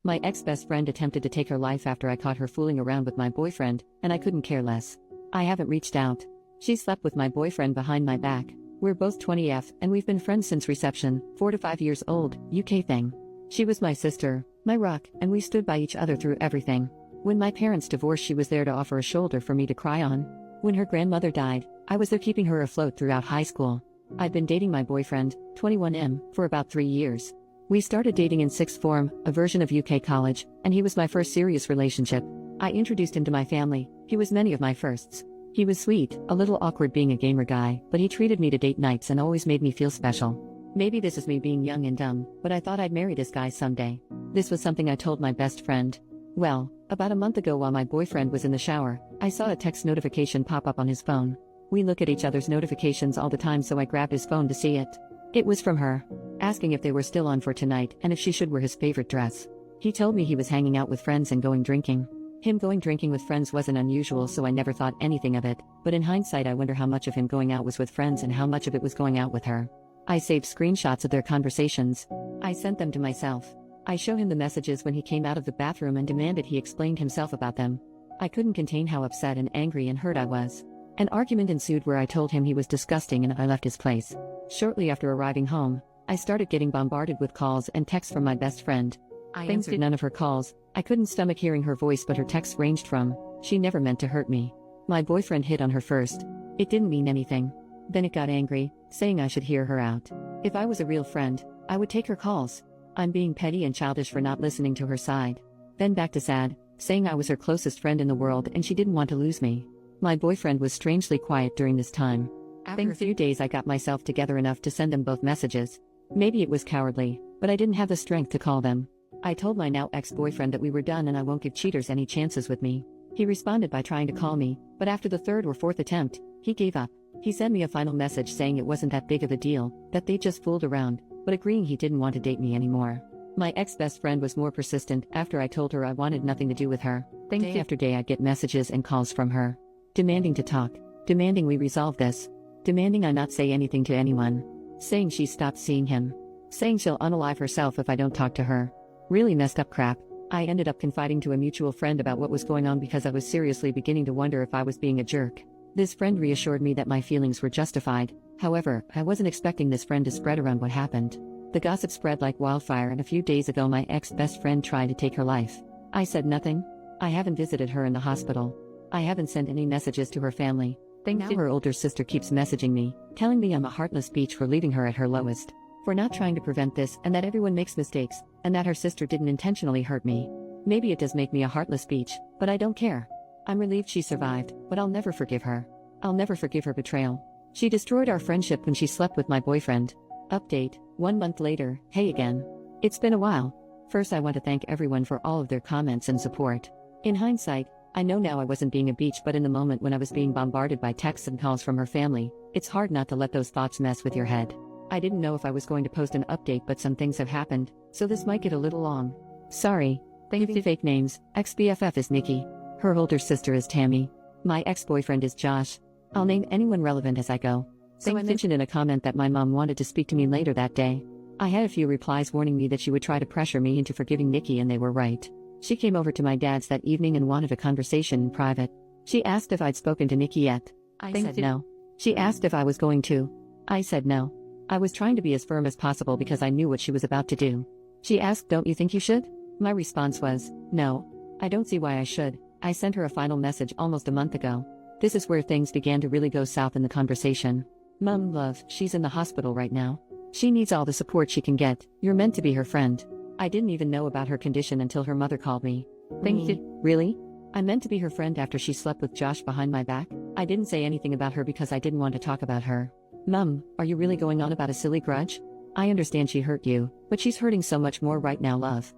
My ex-best friend attempted to take her life after I caught her fooling around with my boyfriend, and I couldn't care less. I haven't reached out. She slept with my boyfriend behind my back. We're both 20F, and we've been friends since reception, 4 to 5 years old, UK thing. She was my sister, my rock, and we stood by each other through everything. When my parents divorced, she was there to offer a shoulder for me to cry on. When her grandmother died, I was there keeping her afloat throughout high school. I'd been dating my boyfriend, 21M, for about 3 years. We started dating in sixth form, a version of UK college, and he was my first serious relationship. I introduced him to my family. He was many of my firsts. He was sweet, a little awkward being a gamer guy, but he treated me to date nights and always made me feel special. Maybe this is me being young and dumb, but I thought I'd marry this guy someday. This was something I told my best friend. Well, about a month ago while my boyfriend was in the shower, I saw a text notification pop up on his phone. We look at each other's notifications all the time, so I grabbed his phone to see it. It was from her, asking if they were still on for tonight and if she should wear his favorite dress. He told me he was hanging out with friends and going drinking. Him going drinking with friends wasn't unusual, so I never thought anything of it, but in hindsight I wonder how much of him going out was with friends and how much of it was going out with her. I saved screenshots of their conversations. I sent them to myself. I showed him the messages when he came out of the bathroom and demanded he explained himself about them. I couldn't contain how upset and angry and hurt I was. An argument ensued where I told him he was disgusting and I left his place. Shortly after arriving home, I started getting bombarded with calls and texts from my best friend. I answered none of her calls. I couldn't stomach hearing her voice, but her texts ranged from, "She never meant to hurt me. My boyfriend hit on her first. It didn't mean anything." Then it got angry, saying I should hear her out. If I was a real friend, I would take her calls. I'm being petty and childish for not listening to her side. Then back to sad, saying I was her closest friend in the world and she didn't want to lose me. My boyfriend was strangely quiet during this time. After a few days I got myself together enough to send them both messages. Maybe it was cowardly, but I didn't have the strength to call them. I told my now ex-boyfriend that we were done and I won't give cheaters any chances with me. He responded by trying to call me, but after the third or fourth attempt, he gave up. He sent me a final message saying it wasn't that big of a deal, that they just fooled around, but agreeing he didn't want to date me anymore. My ex-best friend was more persistent after I told her I wanted nothing to do with her. Day after day I'd get messages and calls from her, demanding to talk, demanding we resolve this, demanding I not say anything to anyone, saying she stopped seeing him, saying she'll unalive herself if I don't talk to her. Really messed up crap. I ended up confiding to a mutual friend about what was going on because I was seriously beginning to wonder if I was being a jerk. This friend reassured me that my feelings were justified. However, I wasn't expecting this friend to spread around what happened. The gossip spread like wildfire, and a few days ago my ex-best friend tried to take her life. I said nothing. I haven't visited her in the hospital. I haven't sent any messages to her family. Now her older sister keeps messaging me, telling me I'm a heartless bitch for leaving her at her lowest, for not trying to prevent this, and that everyone makes mistakes, and that her sister didn't intentionally hurt me. Maybe it does make me a heartless bitch, but I don't care. I'm relieved she survived, but I'll never forgive her. I'll never forgive her betrayal. She destroyed our friendship when she slept with my boyfriend. Update, 1 month later, hey again. It's been a while. First I want to thank everyone for all of their comments and support. In hindsight, I know now I wasn't being a bitch, but in the moment when I was being bombarded by texts and calls from her family, it's hard not to let those thoughts mess with your head. I didn't know if I was going to post an update, but some things have happened, so this might get a little long. Sorry. Thank fake names. Ex-BFF is Nikki. Her older sister is Tammy. My ex-boyfriend is Josh. I'll name anyone relevant as I go. So I mentioned in a comment that my mom wanted to speak to me later that day. I had a few replies warning me that she would try to pressure me into forgiving Nikki, and they were right. She came over to my dad's that evening and wanted a conversation in private. She asked if I'd spoken to Nikki yet. I said no. She asked if I was going to. I said no. I was trying to be as firm as possible because I knew what she was about to do. She asked, "Don't you think you should?" My response was, "No. I don't see why I should." I sent her a final message almost a month ago. This is where things began to really go south in the conversation. "Mum, love, she's in the hospital right now. She needs all the support she can get. You're meant to be her friend." I didn't even know about her condition until her mother called me. Really? I'm meant to be her friend after she slept with Josh behind my back? I didn't say anything about her because I didn't want to talk about her. "Mum, are you really going on about a silly grudge? I understand she hurt you, but she's hurting so much more right now, love."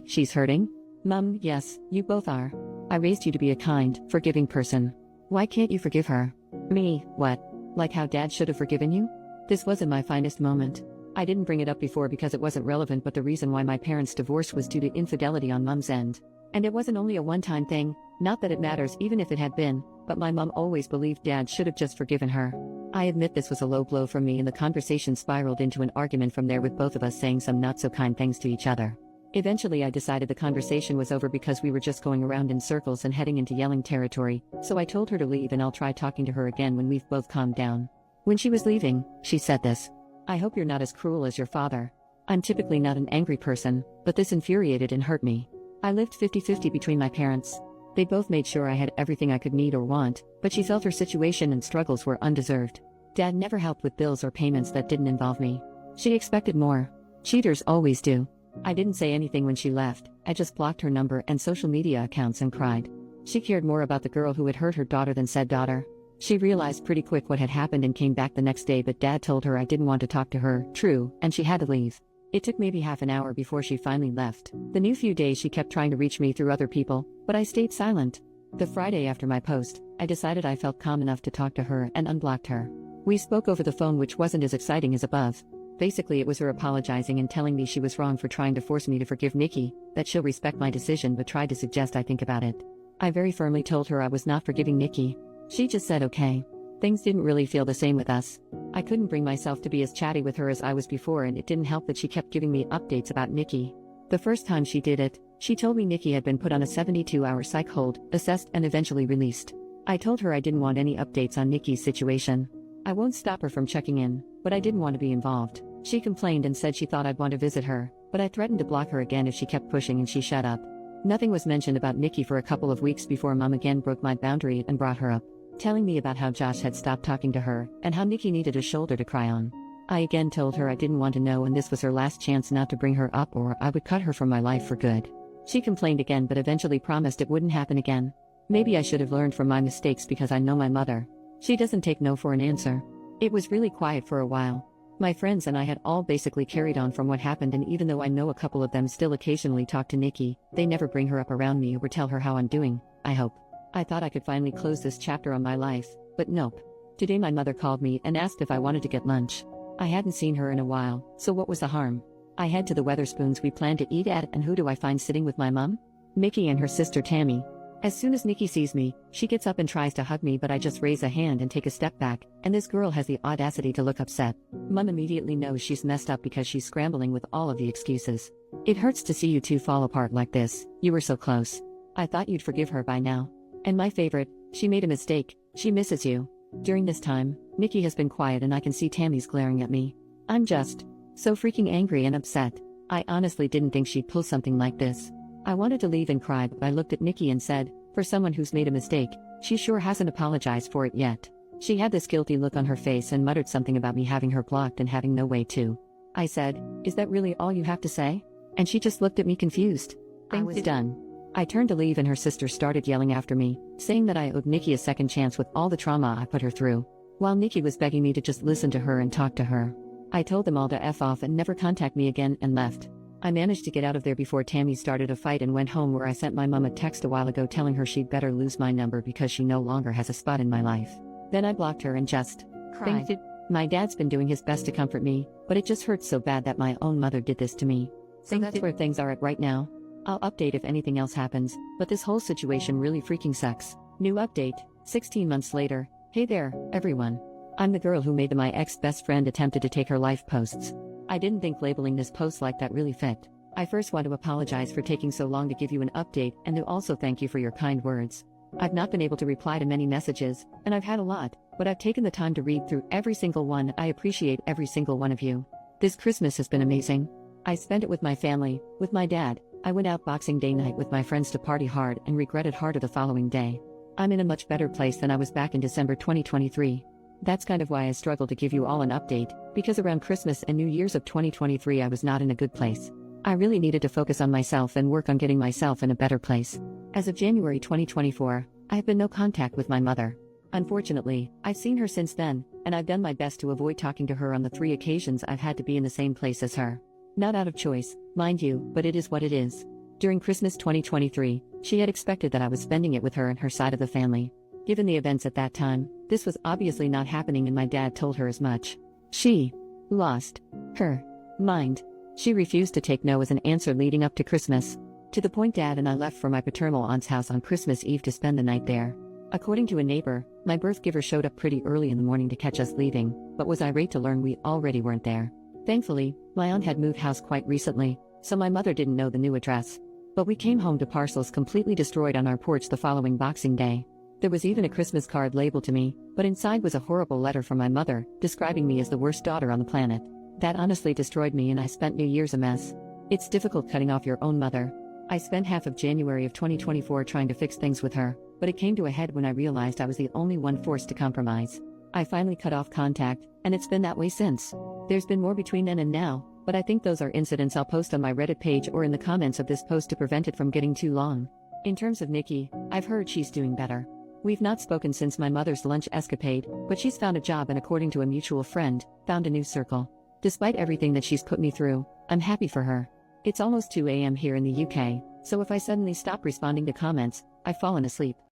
She's hurting? "Mum, yes, you both are. I raised you to be a kind, forgiving person. Why can't you forgive her?" "Me, what? Like how Dad should have forgiven you?" This wasn't my finest moment. I didn't bring it up before because it wasn't relevant, but the reason why my parents divorced was due to infidelity on Mum's end. And it wasn't only a one-time thing, not that it matters even if it had been, but my mum always believed Dad should have just forgiven her. I admit this was a low blow for me, and the conversation spiraled into an argument from there, with both of us saying some not-so-kind things to each other. Eventually, I decided the conversation was over because we were just going around in circles and heading into yelling territory, so I told her to leave and I'll try talking to her again when we've both calmed down. When she was leaving, she said this: "I hope you're not as cruel as your father." I'm typically not an angry person, but this infuriated and hurt me. I lived 50-50 between my parents. They both made sure I had everything I could need or want, but she felt her situation and struggles were undeserved. Dad never helped with bills or payments that didn't involve me. She expected more. Cheaters always do. I didn't say anything when she left, I just blocked her number and social media accounts and cried. She cared more about the girl who had hurt her daughter than said daughter. She realized pretty quick what had happened and came back the next day, but Dad told her I didn't want to talk to her, true, and she had to leave. It took maybe half an hour before she finally left. The new few days she kept trying to reach me through other people, but I stayed silent. The Friday after my post, I decided I felt calm enough to talk to her and unblocked her. We spoke over the phone, which wasn't as exciting as above. Basically, it was her apologizing and telling me she was wrong for trying to force me to forgive Nikki, that she'll respect my decision but tried to suggest I think about it. I very firmly told her I was not forgiving Nikki. She just said okay. Things didn't really feel the same with us. I couldn't bring myself to be as chatty with her as I was before, and it didn't help that she kept giving me updates about Nikki. The first time she did it, she told me Nikki had been put on a 72-hour psych hold, assessed and eventually released. I told her I didn't want any updates on Nikki's situation. I won't stop her from checking in, but I didn't want to be involved. She complained and said she thought I'd want to visit her, but I threatened to block her again if she kept pushing, and she shut up. Nothing was mentioned about Nikki for a couple of weeks before Mom again broke my boundary and brought her up, telling me about how Josh had stopped talking to her and how Nikki needed a shoulder to cry on. I again told her I didn't want to know and this was her last chance not to bring her up or I would cut her from my life for good. She complained again but eventually promised it wouldn't happen again. Maybe I should have learned from my mistakes because I know my mother. She doesn't take no for an answer. It was really quiet for a while. My friends and I had all basically carried on from what happened, and even though I know a couple of them still occasionally talk to Nikki, they never bring her up around me or tell her how I'm doing, I hope. I thought I could finally close this chapter on my life, but nope. Today my mother called me and asked if I wanted to get lunch. I hadn't seen her in a while, so what was the harm? I head to the Weatherspoons we planned to eat at, and who do I find sitting with my mom? Mickey and her sister Tammy. As soon as Nikki sees me, she gets up and tries to hug me, but I just raise a hand and take a step back, and this girl has the audacity to look upset. Mom immediately knows she's messed up because she's scrambling with all of the excuses. "It hurts to see you two fall apart like this, you were so close. I thought you'd forgive her by now. And my favorite, she made a mistake, she misses you." During this time, Nikki has been quiet and I can see Tammy's glaring at me. I'm just so freaking angry and upset. I honestly didn't think she'd pull something like this. I wanted to leave and cry, but I looked at Nikki and said, for someone who's made a mistake, she sure hasn't apologized for it yet. She had this guilty look on her face and muttered something about me having her blocked and having no way to. I said, "Is that really all you have to say?" And she just looked at me confused. I was done. I turned to leave and her sister started yelling after me, saying that I owed Nikki a second chance with all the trauma I put her through, while Nikki was begging me to just listen to her and talk to her. I told them all to F off and never contact me again and left. I managed to get out of there before Tammy started a fight and went home, where I sent my mom a text a while ago telling her she'd better lose my number because she no longer has a spot in my life. Then I blocked her and just cried. My dad's been doing his best to comfort me, but it just hurts so bad that my own mother did this to me. So that's where things are at right now. I'll update if anything else happens, but this whole situation really freaking sucks. New update, 16 months later. Hey there, everyone. I'm the girl who made the my ex-best friend attempted to take her life posts. I didn't think labeling this post like that really fit. I first want to apologize for taking so long to give you an update and to also thank you for your kind words. I've not been able to reply to many messages, and I've had a lot, but I've taken the time to read through every single one. I appreciate every single one of you. This Christmas has been amazing. I spent it with my family, with my dad. I went out Boxing Day night with my friends to party hard and regretted harder the following day. I'm in a much better place than I was back in December 2023. That's kind of why I struggled to give you all an update, because around Christmas and New Year's of 2023 I was not in a good place. I really needed to focus on myself and work on getting myself in a better place. As of January 2024, I have been no contact with my mother. Unfortunately, I've seen her since then, and I've done my best to avoid talking to her on the 3 occasions I've had to be in the same place as her. Not out of choice, mind you, but it is what it is. During Christmas 2023, she had expected that I was spending it with her and her side of the family. Given the events at that time, this was obviously not happening, and my dad told her as much. She lost her mind. She refused to take no as an answer leading up to Christmas. To the point Dad and I left for my paternal aunt's house on Christmas Eve to spend the night there. According to a neighbor, my birth giver showed up pretty early in the morning to catch us leaving, but was irate to learn we already weren't there. Thankfully, my aunt had moved house quite recently, so my mother didn't know the new address. But we came home to parcels completely destroyed on our porch the following Boxing Day. There was even a Christmas card labeled to me, but inside was a horrible letter from my mother, describing me as the worst daughter on the planet. That honestly destroyed me, and I spent New Year's a mess. It's difficult cutting off your own mother. I spent half of January of 2024 trying to fix things with her, but it came to a head when I realized I was the only one forced to compromise. I finally cut off contact, and it's been that way since. There's been more between then and now, but I think those are incidents I'll post on my Reddit page or in the comments of this post to prevent it from getting too long. In terms of Nikki, I've heard she's doing better. We've not spoken since my mother's lunch escapade, but she's found a job and, according to a mutual friend, found a new circle. Despite everything that she's put me through, I'm happy for her. It's almost 2 a.m. here in the UK, so if I suddenly stop responding to comments, I've fallen asleep.